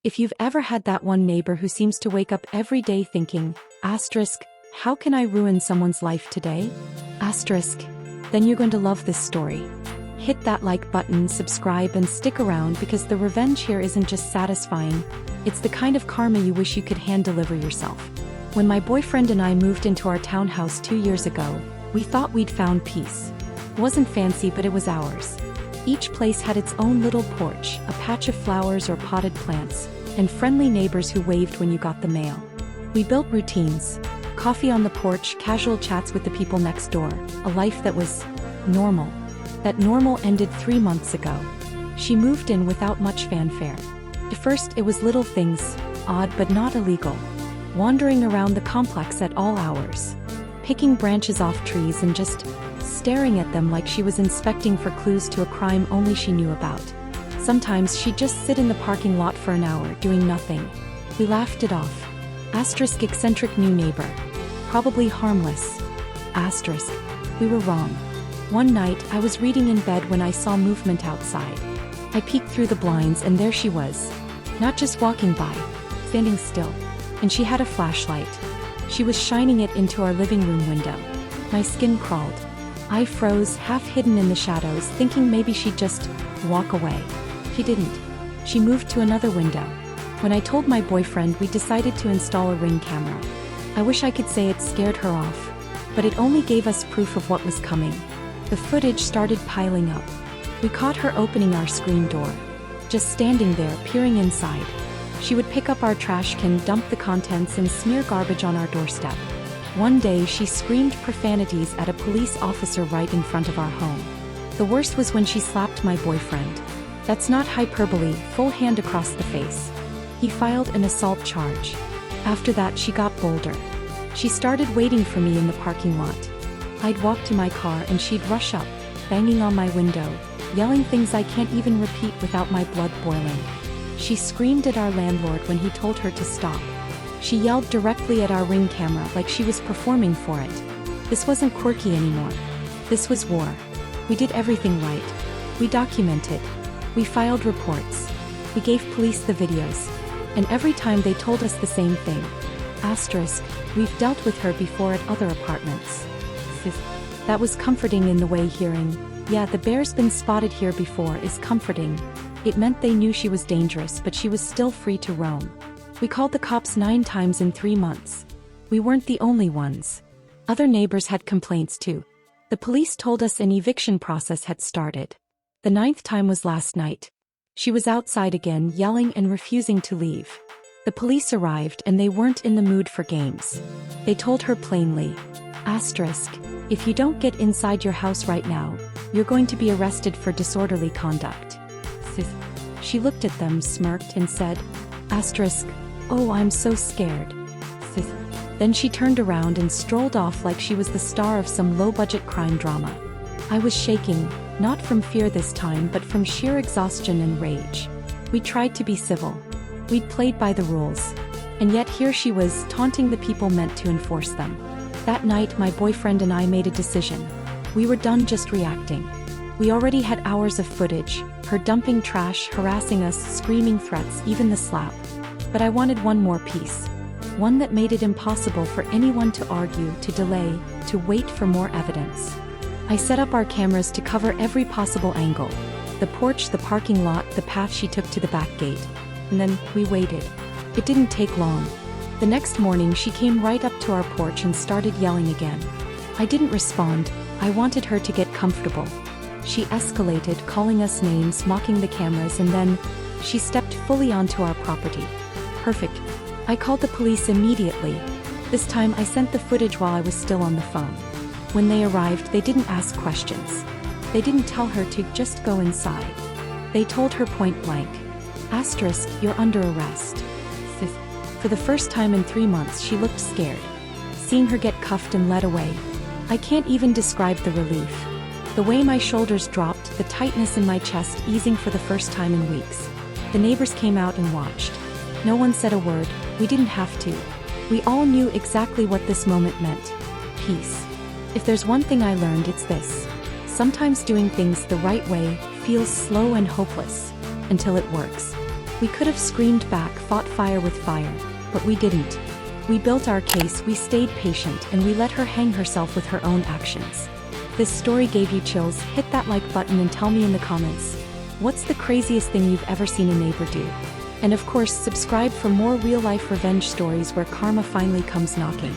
If you've ever had that one neighbor who seems to wake up every day thinking, asterisk, how can I ruin someone's life today? Asterisk, then you're going to love this story. Hit that like button, subscribe, and stick around because the revenge here isn't just satisfying, it's the kind of karma you wish you could hand deliver yourself. When my boyfriend and I moved into our townhouse 2 years ago, we thought we'd found peace. It wasn't fancy, but it was ours. Each place had its own little porch, a patch of flowers or potted plants, and friendly neighbors who waved when you got the mail. We built routines. Coffee on the porch, casual chats with the people next door, a life that was normal. That normal ended 3 months ago. She moved in without much fanfare. At first it was little things, odd but not illegal. Wandering around the complex at all hours. Picking branches off trees and just staring at them like she was inspecting for clues to a crime only she knew about. Sometimes she'd just sit in the parking lot for an hour doing nothing. We laughed it off. Asterisk, eccentric new neighbor. Probably harmless. Asterisk, we were wrong. One night, I was reading in bed when I saw movement outside. I peeked through the blinds and there she was. Not just walking by, standing still. And she had a flashlight. She was shining it into our living room window. My skin crawled. I froze, half hidden in the shadows, thinking maybe she'd just walk away. She didn't. She moved to another window. When I told my boyfriend, we decided to install a Ring camera. I wish I could say it scared her off, but it only gave us proof of what was coming. The footage started piling up. We caught her opening our screen door. Just standing there, peering inside. She would pick up our trash can, dump the contents, and smear garbage on our doorstep. One day, she screamed profanities at a police officer right in front of our home. The worst was when she slapped my boyfriend. That's not hyperbole, full hand across the face. He filed an assault charge. After that, she got bolder. She started waiting for me in the parking lot. I'd walk to my car and she'd rush up, banging on my window, yelling things I can't even repeat without my blood boiling. She screamed at our landlord when he told her to stop. She yelled directly at our Ring camera like she was performing for it. This wasn't quirky anymore. This was war. We did everything right. We documented. We filed reports. We gave police the videos. And every time they told us the same thing. Asterisk, we've dealt with her before at other apartments. That was comforting in the way hearing, yeah, the bear's been spotted here before is comforting. It meant they knew she was dangerous, but she was still free to roam. We called the cops 9 times in 3 months. We weren't the only ones. Other neighbors had complaints too. The police told us an eviction process had started. The 9th time was last night. She was outside again, yelling and refusing to leave. The police arrived and they weren't in the mood for games. They told her plainly, asterisk, if you don't get inside your house right now, you're going to be arrested for disorderly conduct. She looked at them, smirked, and said, asterisk, oh, I'm so scared. Then she turned around and strolled off like she was the star of some low-budget crime drama. I was shaking, not from fear this time but from sheer exhaustion and rage. We tried to be civil. We'd played by the rules. And yet here she was, taunting the people meant to enforce them. That night my boyfriend and I made a decision. We were done just reacting. We already had hours of footage, her dumping trash, harassing us, screaming threats, even the slap. But I wanted one more piece. One that made it impossible for anyone to argue, to delay, to wait for more evidence. I set up our cameras to cover every possible angle. The porch, the parking lot, the path she took to the back gate. And then, we waited. It didn't take long. The next morning she came right up to our porch and started yelling again. I didn't respond. I wanted her to get comfortable. She escalated, calling us names, mocking the cameras, and then she stepped fully onto our property. Perfect. I called the police immediately. This time I sent the footage while I was still on the phone. When they arrived, they didn't ask questions. They didn't tell her to just go inside. They told her point blank, asterisk, you're under arrest. For the first time in 3 months she looked scared. Seeing her get cuffed and led away, I can't even describe the relief. The way my shoulders dropped, the tightness in my chest easing for the first time in weeks. The neighbors came out and watched. No one said a word. We didn't have to. We all knew exactly what this moment meant. Peace. If there's one thing I learned, it's this. Sometimes doing things the right way feels slow and hopeless, until it works. We could have screamed back, fought fire with fire, but we didn't. We built our case, we stayed patient, and we let her hang herself with her own actions. This story gave you chills? Hit that like button and tell me in the comments, what's the craziest thing you've ever seen a neighbor do? And of course, subscribe for more real-life revenge stories where karma finally comes knocking.